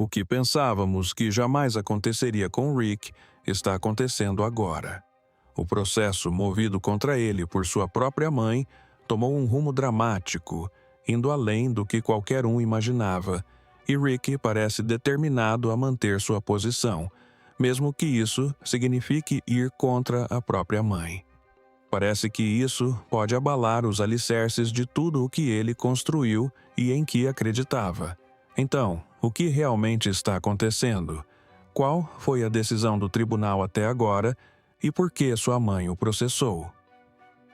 O que pensávamos que jamais aconteceria com Rick está acontecendo agora. O processo movido contra ele por sua própria mãe tomou um rumo dramático, indo além do que qualquer um imaginava, e Rick parece determinado a manter sua posição, mesmo que isso signifique ir contra a própria mãe. Parece que isso pode abalar os alicerces de tudo o que ele construiu e em que acreditava. Então, o que realmente está acontecendo? Qual foi a decisão do tribunal até agora e por que sua mãe o processou?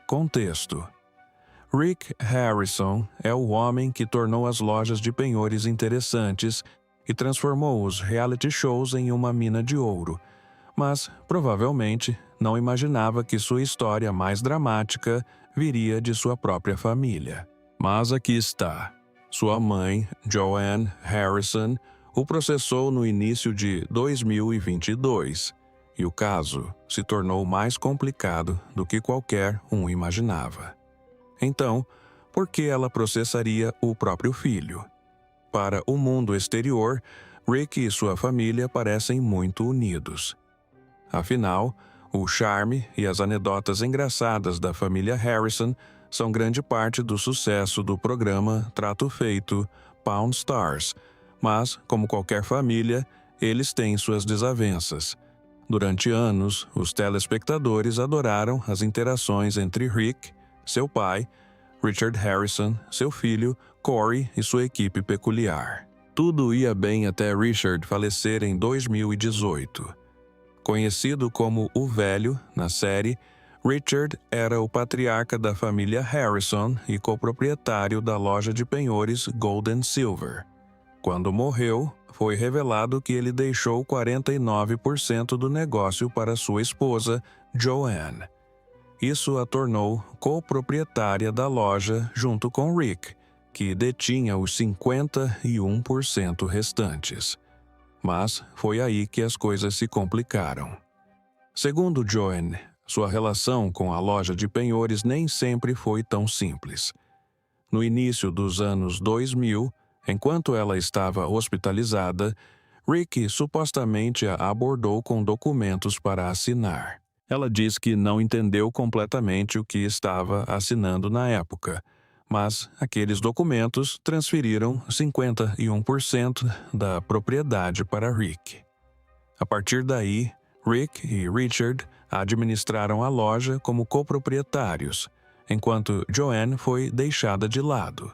Contexto: Rick Harrison é o homem que tornou as lojas de penhores interessantes e transformou os reality shows em uma mina de ouro, mas provavelmente não imaginava que sua história mais dramática viria de sua própria família. Mas aqui está. Sua mãe, Joanne Harrison, o processou no início de 2022, e o caso se tornou mais complicado do que qualquer um imaginava. Então, por que ela processaria o próprio filho? Para o mundo exterior, Rick e sua família parecem muito unidos. Afinal, o charme e as anedotas engraçadas da família Harrison são grande parte do sucesso do programa Trato Feito, Pawn Stars, mas, como qualquer família, eles têm suas desavenças. Durante anos, os telespectadores adoraram as interações entre Rick, seu pai, Richard Harrison, seu filho, Corey e sua equipe peculiar. Tudo ia bem até Richard falecer em 2018. Conhecido como o Velho na série, Richard era o patriarca da família Harrison e coproprietário da loja de penhores Gold & Silver. Quando morreu, foi revelado que ele deixou 49% do negócio para sua esposa, Joanne. Isso a tornou coproprietária da loja junto com Rick, que detinha os 51% restantes. Mas foi aí que as coisas se complicaram. Segundo Joanne, sua relação com a loja de penhores nem sempre foi tão simples. No início dos anos 2000, enquanto ela estava hospitalizada, Rick supostamente a abordou com documentos para assinar. Ela diz que não entendeu completamente o que estava assinando na época, mas aqueles documentos transferiram 51% da propriedade para Rick. A partir daí, Rick e Richard administraram a loja como coproprietários, enquanto Joanne foi deixada de lado.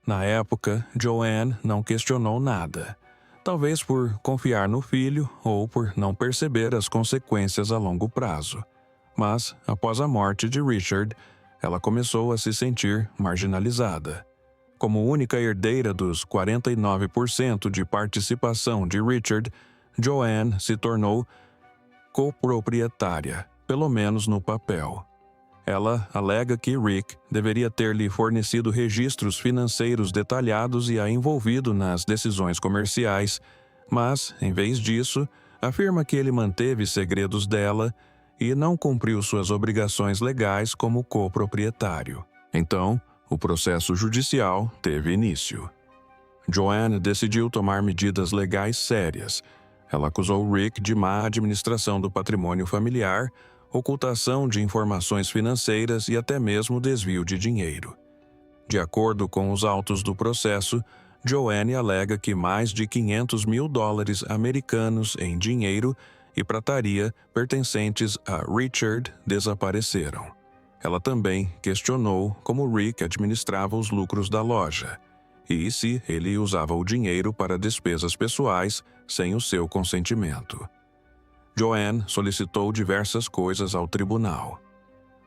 Na época, Joanne não questionou nada, talvez por confiar no filho ou por não perceber as consequências a longo prazo. Mas, após a morte de Richard, ela começou a se sentir marginalizada. Como única herdeira dos 49% de participação de Richard, Joanne se tornou coproprietária, pelo menos no papel. Ela alega que Rick deveria ter lhe fornecido registros financeiros detalhados e a envolvido nas decisões comerciais, mas, em vez disso, afirma que ele manteve segredos dela e não cumpriu suas obrigações legais como coproprietário. Então, o processo judicial teve início. Joanne decidiu tomar medidas legais sérias. Ela acusou Rick de má administração do patrimônio familiar, ocultação de informações financeiras e até mesmo desvio de dinheiro. De acordo com os autos do processo, Joanne alega que mais de $500 mil americanos em dinheiro e prataria pertencentes a Richard desapareceram. Ela também questionou como Rick administrava os lucros da loja e se ele usava o dinheiro para despesas pessoais sem o seu consentimento. Joanne solicitou diversas coisas ao tribunal.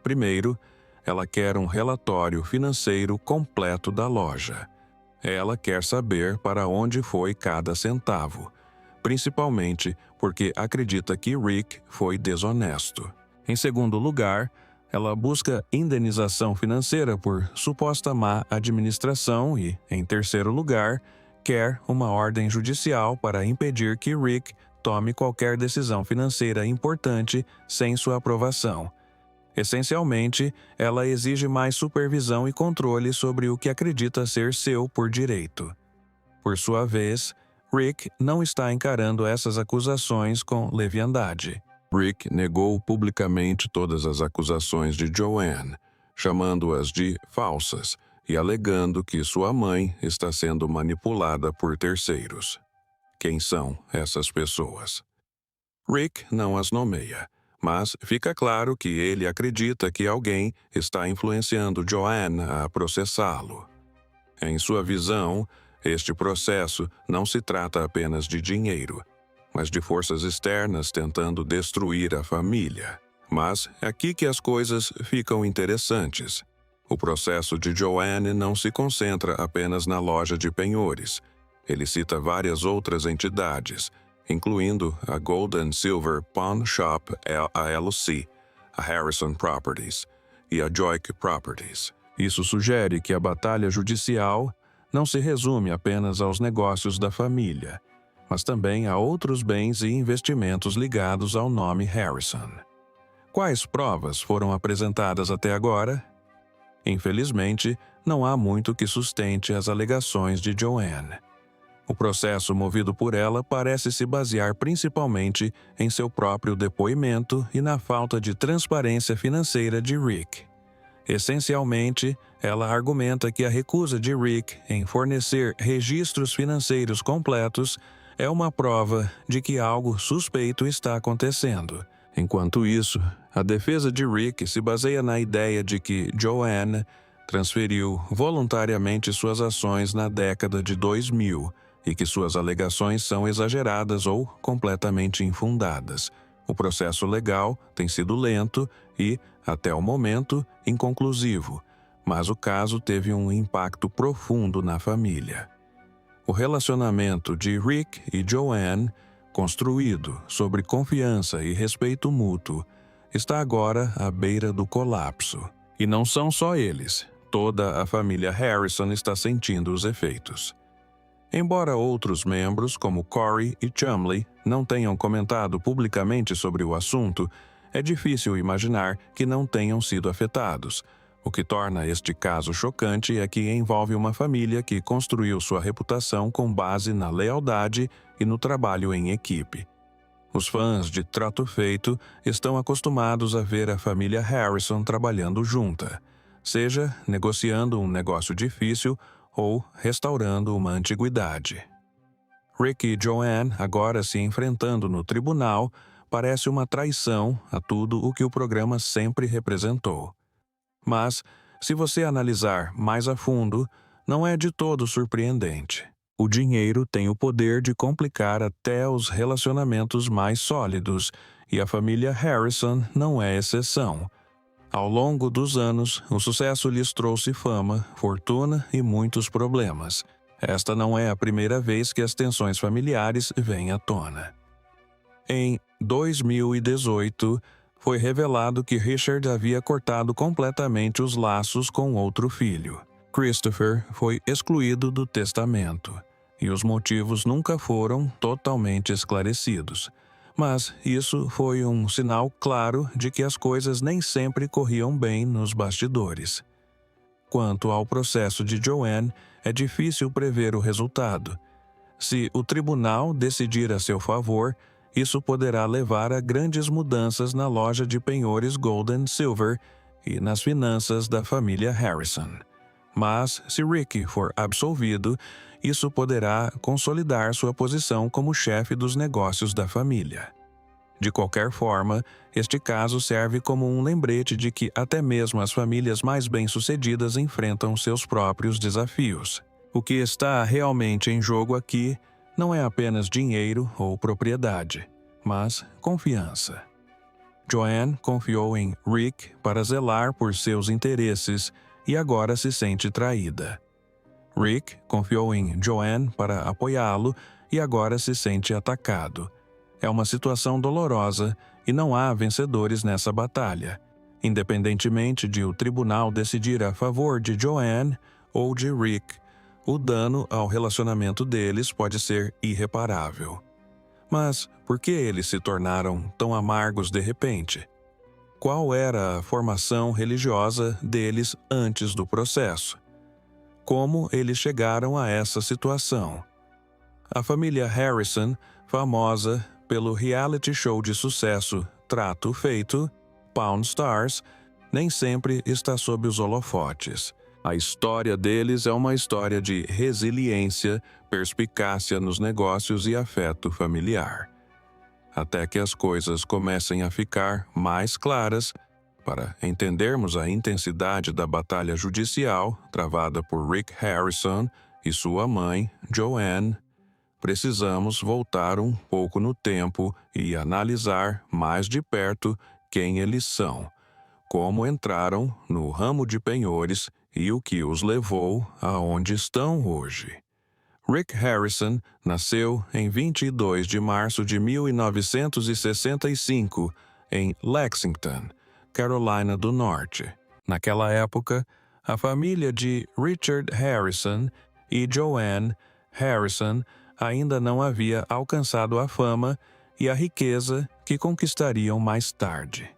Primeiro, ela quer um relatório financeiro completo da loja. Ela quer saber para onde foi cada centavo, principalmente porque acredita que Rick foi desonesto. Em segundo lugar, ela busca indenização financeira por suposta má administração e, em terceiro lugar, quer uma ordem judicial para impedir que Rick tome qualquer decisão financeira importante sem sua aprovação. Essencialmente, ela exige mais supervisão e controle sobre o que acredita ser seu por direito. Por sua vez, Rick não está encarando essas acusações com leviandade. Rick negou publicamente todas as acusações de Joanne, chamando-as de falsas e alegando que sua mãe está sendo manipulada por terceiros. Quem são essas pessoas? Rick não as nomeia, mas fica claro que ele acredita que alguém está influenciando Joanne a processá-lo. Em sua visão, este processo não se trata apenas de dinheiro, mas de forças externas tentando destruir a família. Mas é aqui que as coisas ficam interessantes. O processo de Joanne não se concentra apenas na loja de penhores. Ele cita várias outras entidades, incluindo a Gold and Silver Pawn Shop LLC, a Harrison Properties e a Joic Properties. Isso sugere que a batalha judicial não se resume apenas aos negócios da família, mas também a outros bens e investimentos ligados ao nome Harrison. Quais provas foram apresentadas até agora? Infelizmente, não há muito que sustente as alegações de Joanne. O processo movido por ela parece se basear principalmente em seu próprio depoimento e na falta de transparência financeira de Rick. Essencialmente, ela argumenta que a recusa de Rick em fornecer registros financeiros completos é uma prova de que algo suspeito está acontecendo. Enquanto isso, a defesa de Rick se baseia na ideia de que Joanne transferiu voluntariamente suas ações na década de 2000 e que suas alegações são exageradas ou completamente infundadas. O processo legal tem sido lento e, até o momento, inconclusivo, mas o caso teve um impacto profundo na família. O relacionamento de Rick e Joanne, construído sobre confiança e respeito mútuo, está agora à beira do colapso. E não são só eles. Toda a família Harrison está sentindo os efeitos. Embora outros membros, como Corey e Chumley, não tenham comentado publicamente sobre o assunto, é difícil imaginar que não tenham sido afetados. O que torna este caso chocante é que envolve uma família que construiu sua reputação com base na lealdade e no trabalho em equipe. Os fãs de Trato Feito estão acostumados a ver a família Harrison trabalhando junta, seja negociando um negócio difícil ou restaurando uma antiguidade. Rick e Joanne, agora se enfrentando no tribunal, parece uma traição a tudo o que o programa sempre representou. Mas, se você analisar mais a fundo, não é de todo surpreendente. O dinheiro tem o poder de complicar até os relacionamentos mais sólidos, e a família Harrison não é exceção. Ao longo dos anos, o sucesso lhes trouxe fama, fortuna e muitos problemas. Esta não é a primeira vez que as tensões familiares vêm à tona. Em 2018, foi revelado que Richard havia cortado completamente os laços com outro filho. Christopher foi excluído do testamento, e os motivos nunca foram totalmente esclarecidos. Mas isso foi um sinal claro de que as coisas nem sempre corriam bem nos bastidores. Quanto ao processo de Joanne, é difícil prever o resultado. Se o tribunal decidir a seu favor, isso poderá levar a grandes mudanças na loja de penhores Gold and Silver e nas finanças da família Harrison. Mas, se Rick for absolvido, isso poderá consolidar sua posição como chefe dos negócios da família. De qualquer forma, este caso serve como um lembrete de que até mesmo as famílias mais bem-sucedidas enfrentam seus próprios desafios. O que está realmente em jogo aqui não é apenas dinheiro ou propriedade, mas confiança. Joanne confiou em Rick para zelar por seus interesses e agora se sente traída. Rick confiou em Joanne para apoiá-lo e agora se sente atacado. É uma situação dolorosa e não há vencedores nessa batalha, independentemente de o tribunal decidir a favor de Joanne ou de Rick. O dano ao relacionamento deles pode ser irreparável. Mas por que eles se tornaram tão amargos de repente? Qual era a formação religiosa deles antes do processo? Como eles chegaram a essa situação? A família Harrison, famosa pelo reality show de sucesso Trato Feito, Pawn Stars, nem sempre está sob os holofotes. A história deles é uma história de resiliência, perspicácia nos negócios e afeto familiar. Até que as coisas comecem a ficar mais claras, para entendermos a intensidade da batalha judicial travada por Rick Harrison e sua mãe, Joanne, precisamos voltar um pouco no tempo e analisar mais de perto quem eles são, como entraram no ramo de penhores e o que os levou aonde estão hoje. Rick Harrison nasceu em 22 de março de 1965 em Lexington, Carolina do Norte. Naquela época, a família de Richard Harrison e Joanne Harrison ainda não havia alcançado a fama e a riqueza que conquistariam mais tarde.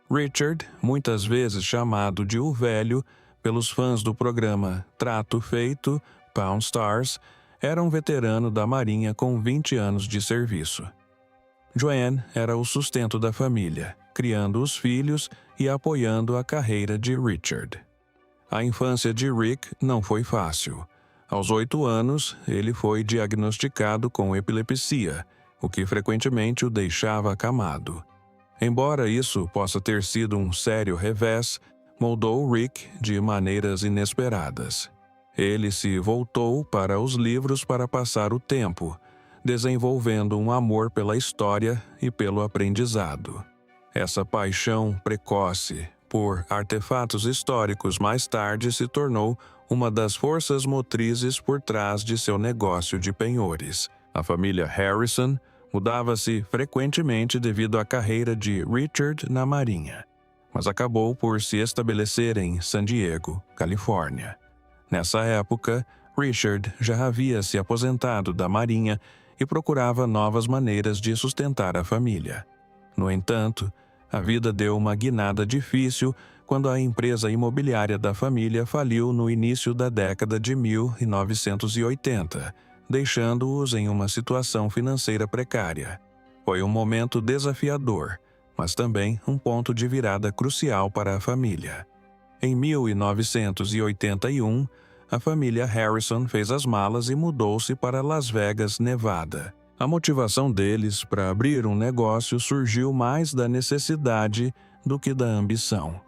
Richard, muitas vezes chamado de o Velho pelos fãs do programa Trato Feito, Pawn Stars, era um veterano da Marinha com 20 anos de serviço. Joanne era o sustento da família, criando os filhos e apoiando a carreira de Richard. A infância de Rick não foi fácil. Aos 8 anos, ele foi diagnosticado com epilepsia, o que frequentemente o deixava acamado. Embora isso possa ter sido um sério revés, moldou Rick de maneiras inesperadas. Ele se voltou para os livros para passar o tempo, desenvolvendo um amor pela história e pelo aprendizado. Essa paixão precoce por artefatos históricos mais tarde se tornou uma das forças motrizes por trás de seu negócio de penhores. A família Harrison mudava-se frequentemente devido à carreira de Richard na Marinha, mas acabou por se estabelecer em San Diego, Califórnia. Nessa época, Richard já havia se aposentado da Marinha e procurava novas maneiras de sustentar a família. No entanto, a vida deu uma guinada difícil quando a empresa imobiliária da família faliu no início da década de 1980, deixando-os em uma situação financeira precária. Foi um momento desafiador, mas também um ponto de virada crucial para a família. Em 1981, a família Harrison fez as malas e mudou-se para Las Vegas, Nevada. A motivação deles para abrir um negócio surgiu mais da necessidade do que da ambição.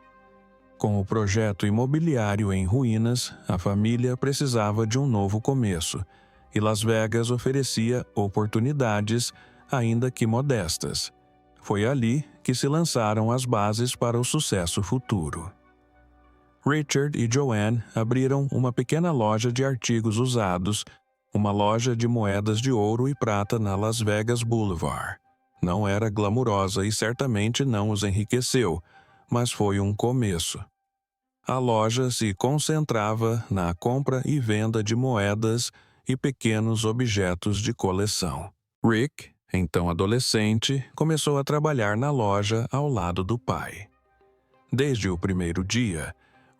Com o projeto imobiliário em ruínas, a família precisava de um novo começo, e Las Vegas oferecia oportunidades, ainda que modestas. Foi ali que se lançaram as bases para o sucesso futuro. Richard e Joanne abriram uma pequena loja de artigos usados, uma loja de moedas de ouro e prata na Las Vegas Boulevard. Não era glamurosa e certamente não os enriqueceu, mas foi um começo. A loja se concentrava na compra e venda de moedas e pequenos objetos de coleção. Rick, então adolescente, começou a trabalhar na loja ao lado do pai. Desde o primeiro dia,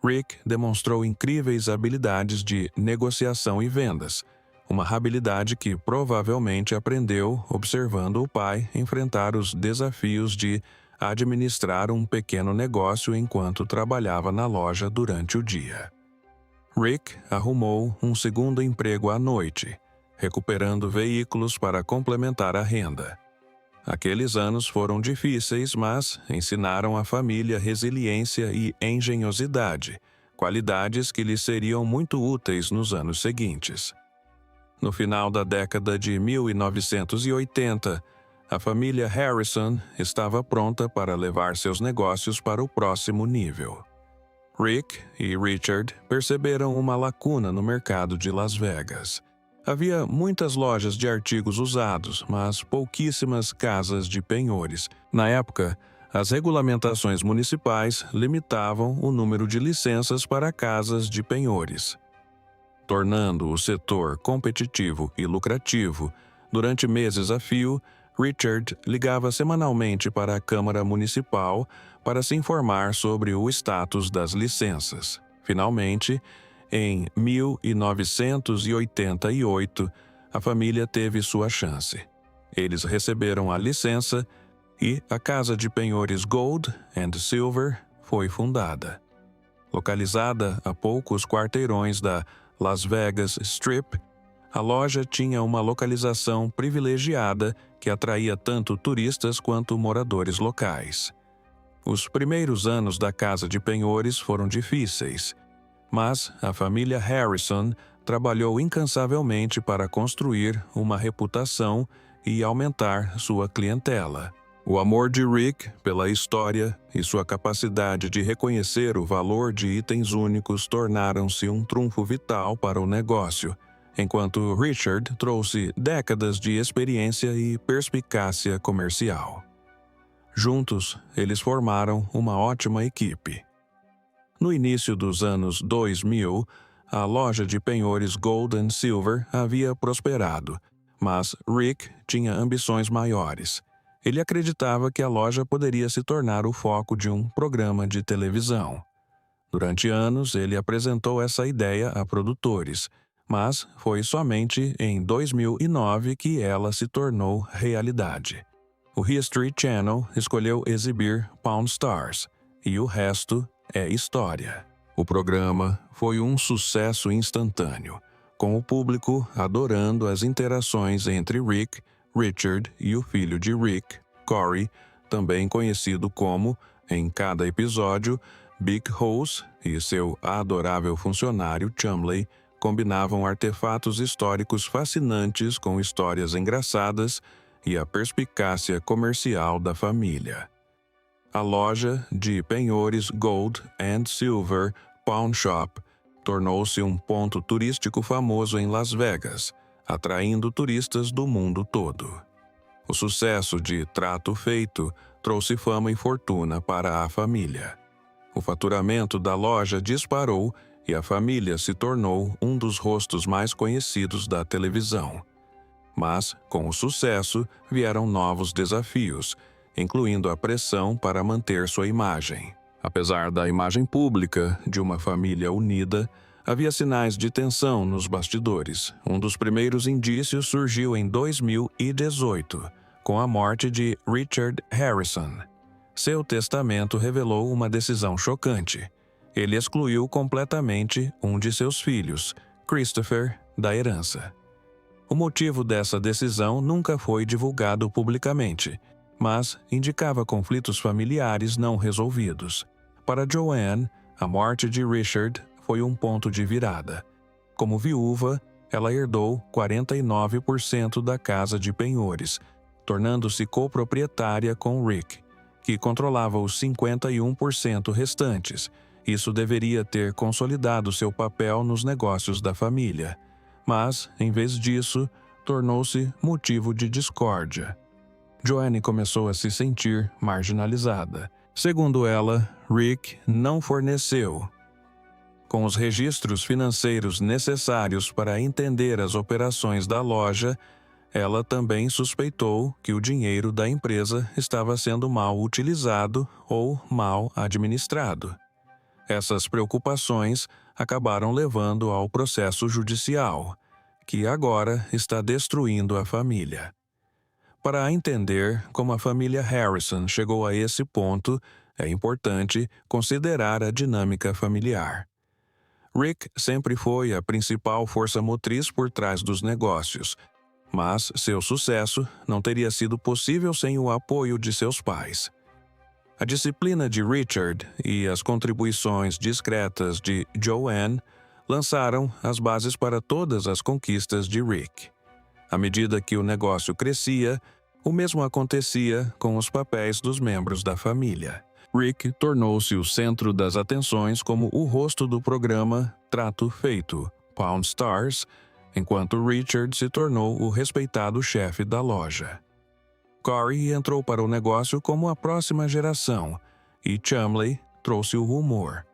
Rick demonstrou incríveis habilidades de negociação e vendas, uma habilidade que provavelmente aprendeu observando o pai enfrentar os desafios de administrar um pequeno negócio enquanto trabalhava na loja durante o dia. Rick arrumou um segundo emprego à noite, recuperando veículos para complementar a renda. Aqueles anos foram difíceis, mas ensinaram à família resiliência e engenhosidade, qualidades que lhes seriam muito úteis nos anos seguintes. No final da década de 1980, a família Harrison estava pronta para levar seus negócios para o próximo nível. Rick e Richard perceberam uma lacuna no mercado de Las Vegas. Havia muitas lojas de artigos usados, mas pouquíssimas casas de penhores. Na época, as regulamentações municipais limitavam o número de licenças para casas de penhores. Tornando o setor competitivo e lucrativo, durante meses a fio, Richard ligava semanalmente para a Câmara Municipal para se informar sobre o status das licenças. Finalmente, em 1988, a família teve sua chance. Eles receberam a licença e a Casa de Penhores Gold and Silver foi fundada. Localizada a poucos quarteirões da Las Vegas Strip, a loja tinha uma localização privilegiada que atraía tanto turistas quanto moradores locais. Os primeiros anos da Casa de Penhores foram difíceis, mas a família Harrison trabalhou incansavelmente para construir uma reputação e aumentar sua clientela. O amor de Rick pela história e sua capacidade de reconhecer o valor de itens únicos tornaram-se um trunfo vital para o negócio, enquanto Richard trouxe décadas de experiência e perspicácia comercial. Juntos, eles formaram uma ótima equipe. No início dos anos 2000, a loja de penhores Gold and Silver havia prosperado, mas Rick tinha ambições maiores. Ele acreditava que a loja poderia se tornar o foco de um programa de televisão. Durante anos, ele apresentou essa ideia a produtores, mas foi somente em 2009 que ela se tornou realidade. O History Channel escolheu exibir Pawn Stars, e o resto é história. O programa foi um sucesso instantâneo, com o público adorando as interações entre Rick, Richard e o filho de Rick, Corey, também conhecido como, em cada episódio, Big Hoss e seu adorável funcionário Chumley combinavam artefatos históricos fascinantes com histórias engraçadas e a perspicácia comercial da família. A loja de penhores Gold and Silver Pawn Shop tornou-se um ponto turístico famoso em Las Vegas, atraindo turistas do mundo todo. O sucesso de Trato Feito trouxe fama e fortuna para a família. O faturamento da loja disparou e a família se tornou um dos rostos mais conhecidos da televisão. Mas, com o sucesso, vieram novos desafios, incluindo a pressão para manter sua imagem. Apesar da imagem pública de uma família unida, havia sinais de tensão nos bastidores. Um dos primeiros indícios surgiu em 2018, com a morte de Richard Harrison. Seu testamento revelou uma decisão chocante. Ele excluiu completamente um de seus filhos, Christopher, da herança. O motivo dessa decisão nunca foi divulgado publicamente, mas indicava conflitos familiares não resolvidos. Para Joanne, a morte de Richard foi um ponto de virada. Como viúva, ela herdou 49% da casa de penhores, tornando-se coproprietária com Rick, que controlava os 51% restantes. Isso deveria ter consolidado seu papel nos negócios da família, mas, em vez disso, tornou-se motivo de discórdia. Joanne começou a se sentir marginalizada. Segundo ela, Rick não forneceu com os registros financeiros necessários para entender as operações da loja. Ela também suspeitou que o dinheiro da empresa estava sendo mal utilizado ou mal administrado. Essas preocupações acabaram levando ao processo judicial, que agora está destruindo a família. Para entender como a família Harrison chegou a esse ponto, é importante considerar a dinâmica familiar. Rick sempre foi a principal força motriz por trás dos negócios, mas seu sucesso não teria sido possível sem o apoio de seus pais. A disciplina de Richard e as contribuições discretas de Joanne lançaram as bases para todas as conquistas de Rick. À medida que o negócio crescia, o mesmo acontecia com os papéis dos membros da família. Rick tornou-se o centro das atenções como o rosto do programa Trato Feito, Pawn Stars, enquanto Richard se tornou o respeitado chefe da loja. Corey entrou para o negócio como a próxima geração, e Chumley trouxe o rumor.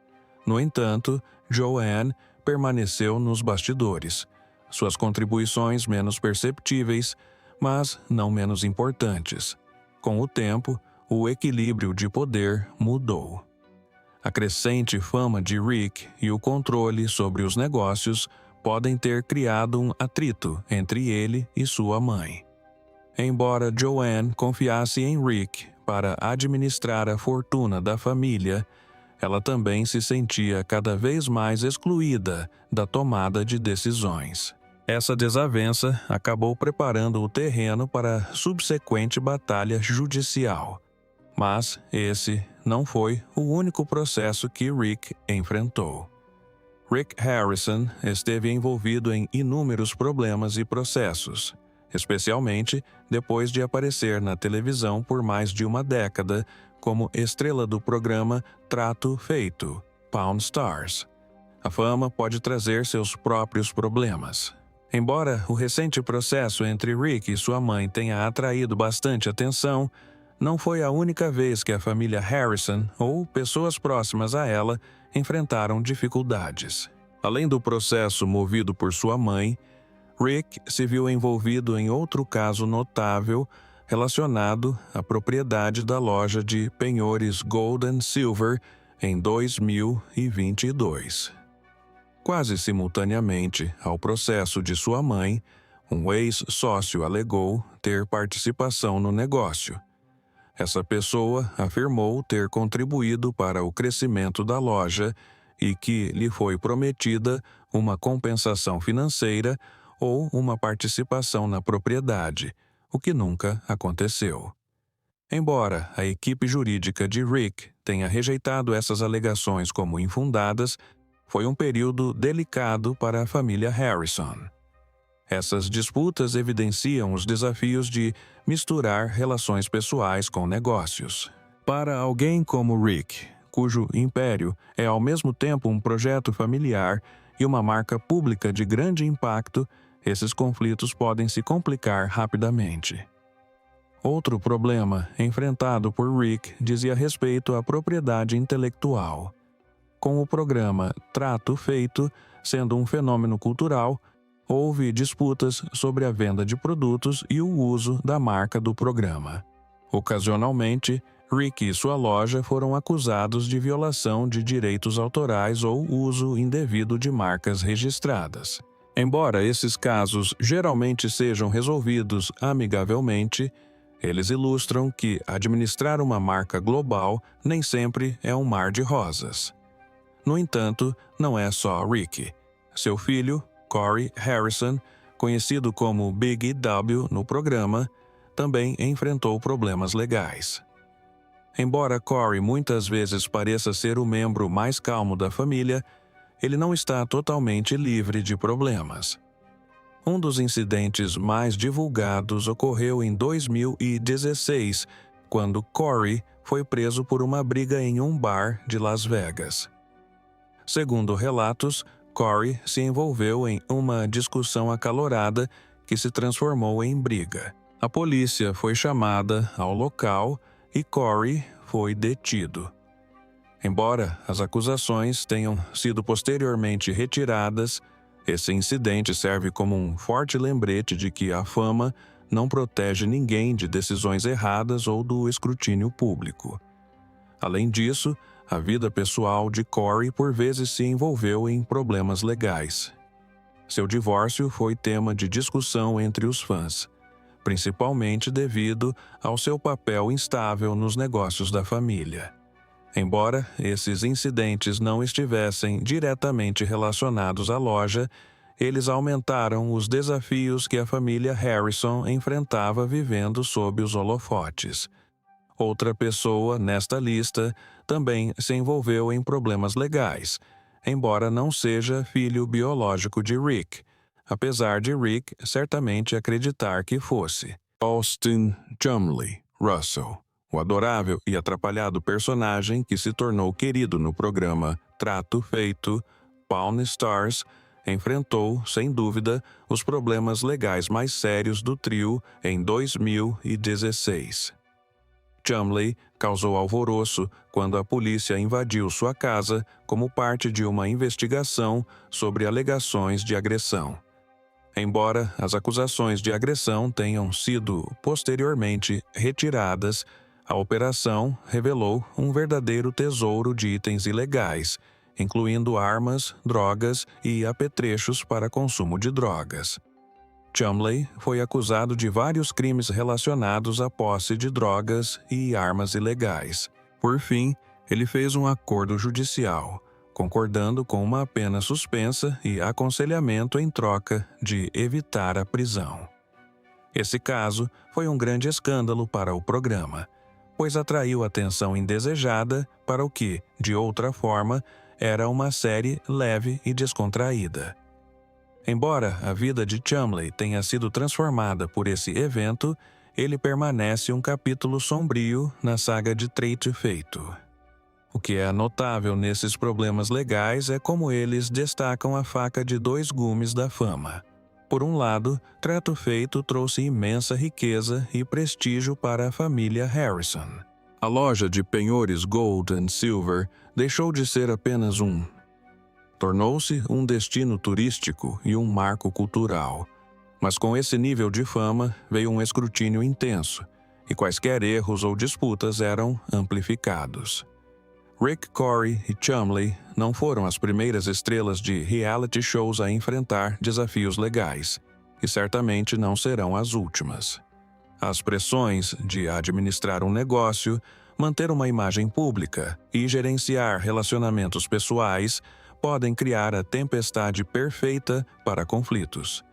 No entanto, Joanne permaneceu nos bastidores, suas contribuições menos perceptíveis, mas não menos importantes. Com o tempo, o equilíbrio de poder mudou. A crescente fama de Rick e o controle sobre os negócios podem ter criado um atrito entre ele e sua mãe. Embora Joanne confiasse em Rick para administrar a fortuna da família, ela também se sentia cada vez mais excluída da tomada de decisões. Essa desavença acabou preparando o terreno para a subsequente batalha judicial. Mas esse não foi o único processo que Rick enfrentou. Rick Harrison esteve envolvido em inúmeros problemas e processos, especialmente depois de aparecer na televisão por mais de uma década como estrela do programa Trato Feito, Pawn Stars. A fama pode trazer seus próprios problemas. Embora o recente processo entre Rick e sua mãe tenha atraído bastante atenção, não foi a única vez que a família Harrison ou pessoas próximas a ela enfrentaram dificuldades. Além do processo movido por sua mãe, Rick se viu envolvido em outro caso notável relacionado à propriedade da loja de penhores Gold and Silver em 2022. Quase simultaneamente ao processo de sua mãe, um ex-sócio alegou ter participação no negócio. Essa pessoa afirmou ter contribuído para o crescimento da loja e que lhe foi prometida uma compensação financeira ou uma participação na propriedade, o que nunca aconteceu. Embora a equipe jurídica de Rick tenha rejeitado essas alegações como infundadas, foi um período delicado para a família Harrison. Essas disputas evidenciam os desafios de misturar relações pessoais com negócios. Para alguém como Rick, cujo império é ao mesmo tempo um projeto familiar e uma marca pública de grande impacto, esses conflitos podem se complicar rapidamente. Outro problema enfrentado por Rick dizia respeito à propriedade intelectual. Com o programa Trato Feito sendo um fenômeno cultural, houve disputas sobre a venda de produtos e o uso da marca do programa. Ocasionalmente, Rick e sua loja foram acusados de violação de direitos autorais ou uso indevido de marcas registradas. Embora esses casos geralmente sejam resolvidos amigavelmente, eles ilustram que administrar uma marca global nem sempre é um mar de rosas. No entanto, não é só Rick. Seu filho, Corey Harrison, conhecido como Big W no programa, também enfrentou problemas legais. Embora Corey muitas vezes pareça ser o membro mais calmo da família, ele não está totalmente livre de problemas. Um dos incidentes mais divulgados ocorreu em 2016, quando Corey foi preso por uma briga em um bar de Las Vegas. Segundo relatos, Corey se envolveu em uma discussão acalorada que se transformou em briga. A polícia foi chamada ao local e Corey foi detido. Embora as acusações tenham sido posteriormente retiradas, esse incidente serve como um forte lembrete de que a fama não protege ninguém de decisões erradas ou do escrutínio público. Além disso, a vida pessoal de Corey por vezes se envolveu em problemas legais. Seu divórcio foi tema de discussão entre os fãs, principalmente devido ao seu papel instável nos negócios da família. Embora esses incidentes não estivessem diretamente relacionados à loja, eles aumentaram os desafios que a família Harrison enfrentava vivendo sob os holofotes. Outra pessoa nesta lista também se envolveu em problemas legais, embora não seja filho biológico de Rick, apesar de Rick certamente acreditar que fosse. Austin Chumley Russell, o adorável e atrapalhado personagem que se tornou querido no programa Trato Feito, Pawn Stars, enfrentou, sem dúvida, os problemas legais mais sérios do trio em 2016. Chumley causou alvoroço quando a polícia invadiu sua casa como parte de uma investigação sobre alegações de agressão. Embora as acusações de agressão tenham sido posteriormente retiradas, a operação revelou um verdadeiro tesouro de itens ilegais, incluindo armas, drogas e apetrechos para consumo de drogas. Chumley foi acusado de vários crimes relacionados à posse de drogas e armas ilegais. Por fim, ele fez um acordo judicial, concordando com uma pena suspensa e aconselhamento em troca de evitar a prisão. Esse caso foi um grande escândalo para o programa, pois atraiu atenção indesejada para o que, de outra forma, era uma série leve e descontraída. Embora a vida de Chumley tenha sido transformada por esse evento, ele permanece um capítulo sombrio na saga de Trato Feito. O que é notável nesses problemas legais é como eles destacam a faca de dois gumes da fama. Por um lado, Trato Feito trouxe imensa riqueza e prestígio para a família Harrison. A loja de penhores Gold and Silver deixou de ser apenas tornou-se um destino turístico e um marco cultural. Mas com esse nível de fama veio um escrutínio intenso, e quaisquer erros ou disputas eram amplificados. Rick Corey e Chumley não foram as primeiras estrelas de reality shows a enfrentar desafios legais, e certamente não serão as últimas. As pressões de administrar um negócio, manter uma imagem pública e gerenciar relacionamentos pessoais podem criar a tempestade perfeita para conflitos.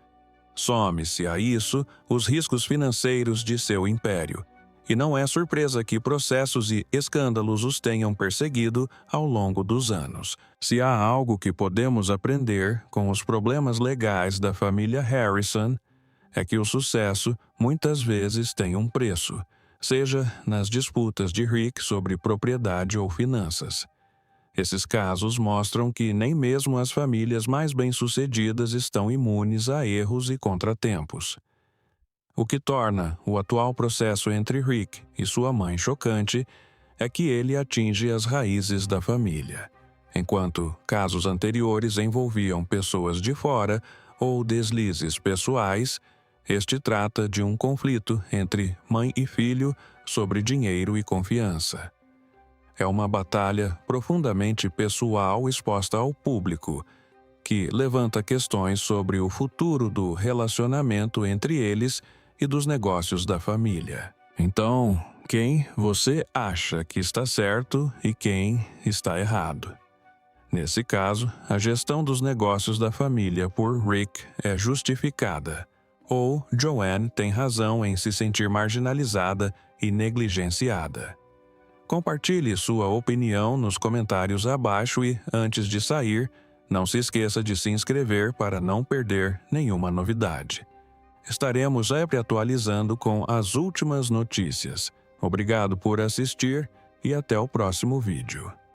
Some-se a isso os riscos financeiros de seu império, e não é surpresa que processos e escândalos os tenham perseguido ao longo dos anos. Se há algo que podemos aprender com os problemas legais da família Harrison, é que o sucesso muitas vezes tem um preço, seja nas disputas de Rick sobre propriedade ou finanças. Esses casos mostram que nem mesmo as famílias mais bem-sucedidas estão imunes a erros e contratempos. O que torna o atual processo entre Rick e sua mãe chocante é que ele atinge as raízes da família. Enquanto casos anteriores envolviam pessoas de fora ou deslizes pessoais, este trata de um conflito entre mãe e filho sobre dinheiro e confiança. É uma batalha profundamente pessoal exposta ao público, que levanta questões sobre o futuro do relacionamento entre eles e dos negócios da família. Então, quem você acha que está certo e quem está errado? Nesse caso, a gestão dos negócios da família por Rick é justificada, ou Joanne tem razão em se sentir marginalizada e negligenciada. Compartilhe sua opinião nos comentários abaixo e, antes de sair, não se esqueça de se inscrever para não perder nenhuma novidade. Estaremos sempre atualizando com as últimas notícias. Obrigado por assistir e até o próximo vídeo.